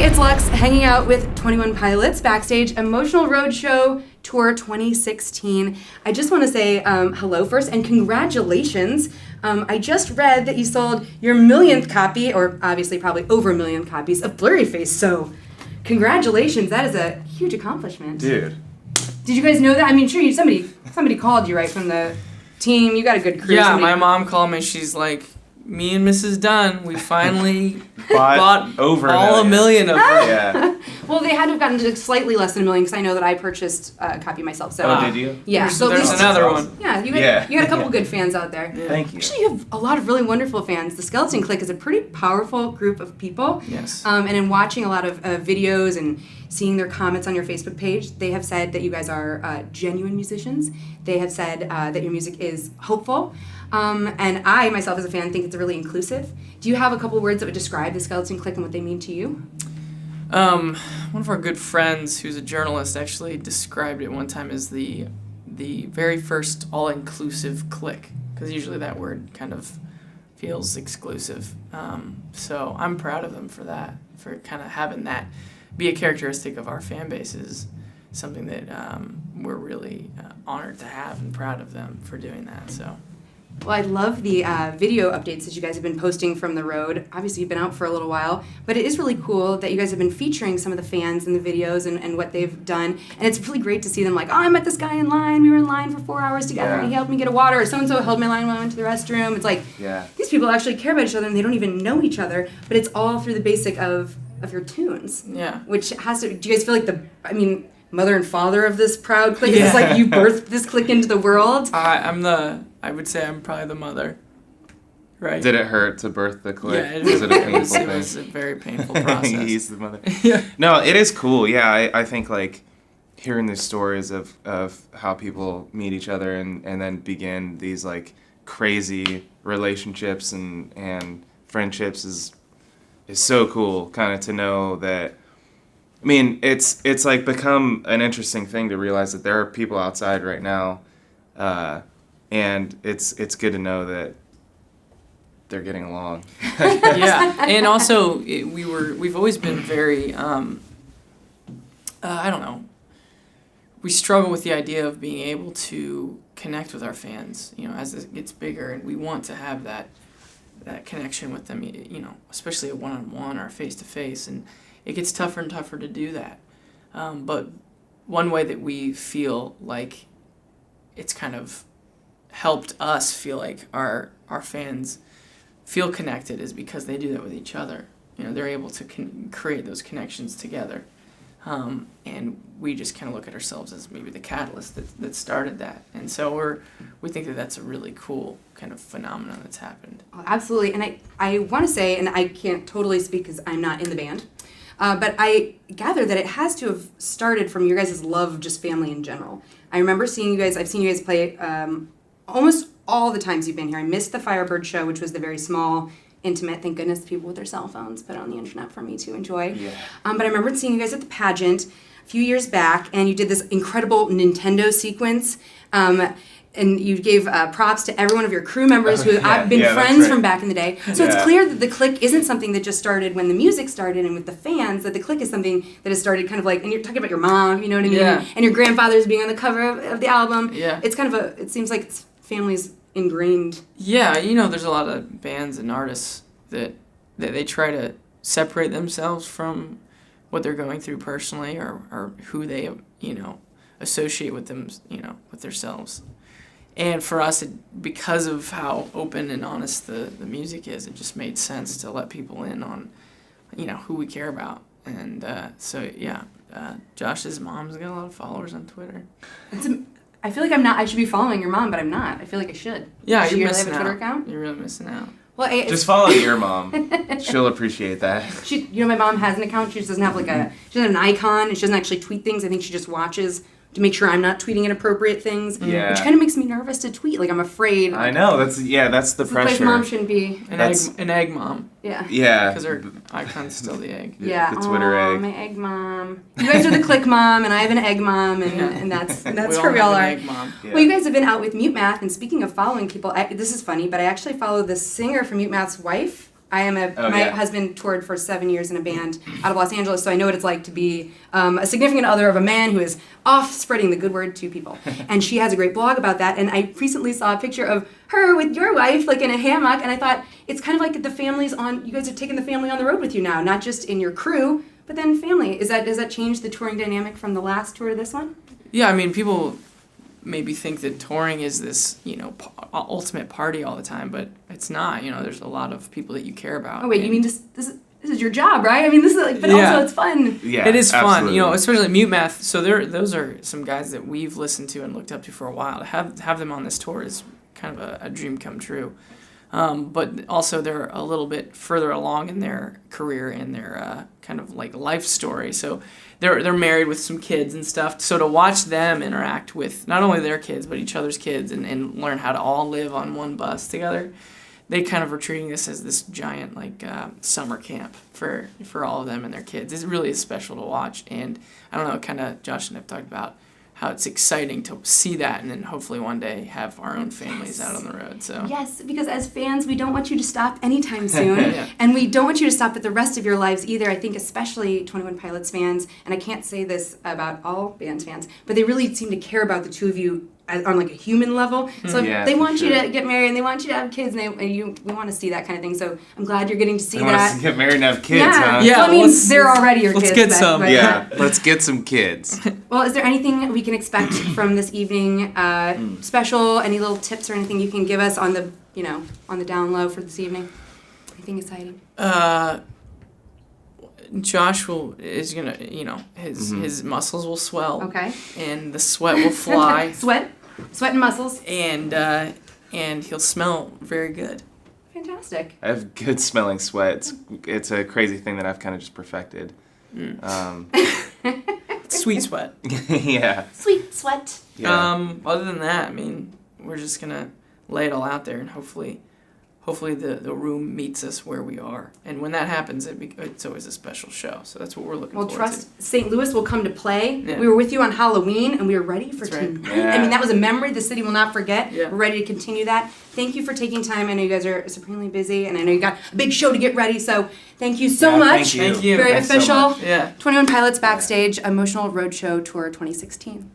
it's Lux hanging out with 21 Pilots backstage, Emotional Roadshow Tour 2016. I just want to say hello first and congratulations. I just read that you sold your millionth copy, or obviously probably over a million copies, of Blurry Face, so congratulations. That is a huge accomplishment. Dude. Did you guys know that? I mean, sure, somebody called you, right, from the team. You got a good crew. Yeah, my mom called me. She's like, me and Mrs. Dunn, we finally bought over all a million of them. Yeah. Well, they had to have gotten to slightly less than a million because I know that I purchased a copy myself. So, did you? Yeah. So there's another one. Yeah, you had a couple good fans out there. Yeah. Thank you. Actually, you have a lot of really wonderful fans. The Skeleton Clique is a pretty powerful group of people. Yes. And in watching a lot of videos and seeing their comments on your Facebook page, they have said that you guys are genuine musicians. They have said that your music is hopeful. And I, myself as a fan, think it's really inclusive. Do you have a couple words that would describe the Skeleton Clique and what they mean to you? One of our good friends, who's a journalist, actually described it one time as the very first all-inclusive clique, because usually that word kind of feels exclusive. So I'm proud of them for that, for kind of having that be a characteristic of our fan base is something that we're really honored to have and proud of them for doing that. So. Well, I love the video updates that you guys have been posting from the road. Obviously, you've been out for a little while, but it is really cool that you guys have been featuring some of the fans in the videos and what they've done. And it's really great to see them like, oh, I met this guy in line. We were in line for 4 hours together, and he helped me get a water. Or so-and-so held my line when I went to the restroom. It's like, these people actually care about each other, and they don't even know each other, but it's all through the basic of your tunes. Yeah. Which has to, do you guys feel like mother and father of this proud clique? Yeah. Is this like you birthed this clique into the world? I would say I'm probably the mother, right? Did it hurt to birth the clique? Yeah, was it a painful thing? It was a very painful process. He's the mother. Yeah. No, it is cool. Yeah, I think like hearing these stories of how people meet each other and then begin these like crazy relationships and friendships is so cool. Kind of to know that. I mean, it's like become an interesting thing to realize that there are people outside right now. And it's good to know that they're getting along. Yeah, and also we've always been very I don't know. We struggle with the idea of being able to connect with our fans, as it gets bigger, and we want to have that connection with them, especially a one-on-one or face-to-face, and it gets tougher and tougher to do that. But one way that we feel like it's kind of helped us feel like our fans feel connected is because they do that with each other. They're able to create those connections together. And we just kind of look at ourselves as maybe the catalyst that started that. And so we think that that's a really cool kind of phenomenon that's happened. Oh, absolutely. And I want to say, and I can't totally speak because I'm not in the band, but I gather that it has to have started from your guys' love of just family in general. I remember seeing you guys, I've seen you guys play almost all the times you've been here. I missed the Firebird show, which was the very small, intimate, thank goodness people with their cell phones put it on the internet for me to enjoy. Yeah. But I remember seeing you guys at the pageant a few years back, and you did this incredible Nintendo sequence. And you gave props to every one of your crew members who have been friends from back in the day. So it's clear that the clique isn't something that just started when the music started and with the fans, that the clique is something that has started kind of like, and you're talking about your mom, you know what I mean? Yeah. And your grandfather's being on the cover of the album. Yeah. It's kind of it seems like it's family's ingrained. Yeah, there's a lot of bands and artists that they try to separate themselves from what they're going through personally or who they, associate with them, with themselves. And for us, because of how open and honest the music is, it just made sense to let people in on, who we care about. And Josh's mom's got a lot of followers on Twitter. I feel like I should be following your mom, but I'm not. I feel like I should. Yeah, Does she you're really have missing a Twitter out. account? You're really missing out. Well, just follow your mom. She'll appreciate that. My mom has an account. She just doesn't have she doesn't have an icon, and she doesn't actually tweet things. I think she just watches to make sure I'm not tweeting inappropriate things. Yeah. Which kind of makes me nervous to tweet. Like, I'm afraid. I know. That's the pressure. Place mom shouldn't be. An egg mom. Yeah. Yeah. Because her icon's still the egg. Yeah. The Twitter egg. My egg mom. You guys are the click mom, and I have an egg mom, and that's where we all are. Egg mom. Yeah. Well, you guys have been out with Mute Math, and speaking of following people, this is funny, but I actually follow the singer from Mute Math's wife My husband toured for 7 years in a band out of Los Angeles, so I know what it's like to be a significant other of a man who is off spreading the good word to people. And she has a great blog about that, and I recently saw a picture of her with your wife, like in a hammock, and I thought, it's kind of like the family's on, you guys are taking the family on the road with you now, not just in your crew, but then family. Does that change the touring dynamic from the last tour to this one? Yeah, I mean, people maybe think that touring is this, ultimate party all the time, but it's not. There's a lot of people that you care about. Oh wait, you mean this is your job, right? I mean, this is like, but also it's fun. Yeah, it is absolutely. fun. Especially Mute Math. So those are some guys that we've listened to and looked up to for a while. To have them on this tour is kind of a dream come true. But also they're a little bit further along in their career and their kind of like life story. So they're married with some kids and stuff. So to watch them interact with not only their kids but each other's kids and learn how to all live on one bus together, they kind of are treating this as this giant like summer camp for all of them and their kids. It really is special to watch. And I don't know, kind of Josh and I've talked about how it's exciting to see that and then hopefully one day have our own families out on the road. So yes, because as fans, we don't want you to stop anytime soon. Yeah. And we don't want you to stop at the rest of your lives either. I think especially 21 Pilots fans, and I can't say this about all bands fans, but they really seem to care about the two of you on like a human level. So they want you to get married and they want you to have kids and we want to see that kind of thing. So I'm glad you're getting to see They that. want us to get married and have kids, yeah. huh? Yeah, well, I mean, they're already your kids. Let's get some. But, Yeah, let's get some kids. Well, is there anything we can expect from this evening special? Any little tips or anything you can give us on the, on the down low for this evening? Anything exciting? Josh is gonna, his muscles will swell. Okay. And the sweat will fly. Sweat and muscles. And he'll smell very good. Fantastic. I have good smelling sweat. It's a crazy thing that I've kind of just perfected. Sweet sweat. Yeah. Sweet sweat. Yeah. Other than that, I mean, we're just gonna lay it all out there and hopefully the room meets us where we are. And when that happens, it's always a special show. So that's what we're looking forward to. Well, trust St. Louis will come to play. Yeah. We were with you on Halloween, and we were ready for That's right. tonight. Yeah. I mean, that was a memory the city will not forget. Yeah. We're ready to continue that. Thank you for taking time. I know you guys are supremely busy, and I know you got a big show to get ready, so thank you so much. Thank you. Thank you. Very Thanks so official. much. Yeah. 21 Pilots Backstage, Emotional Roadshow Tour 2016.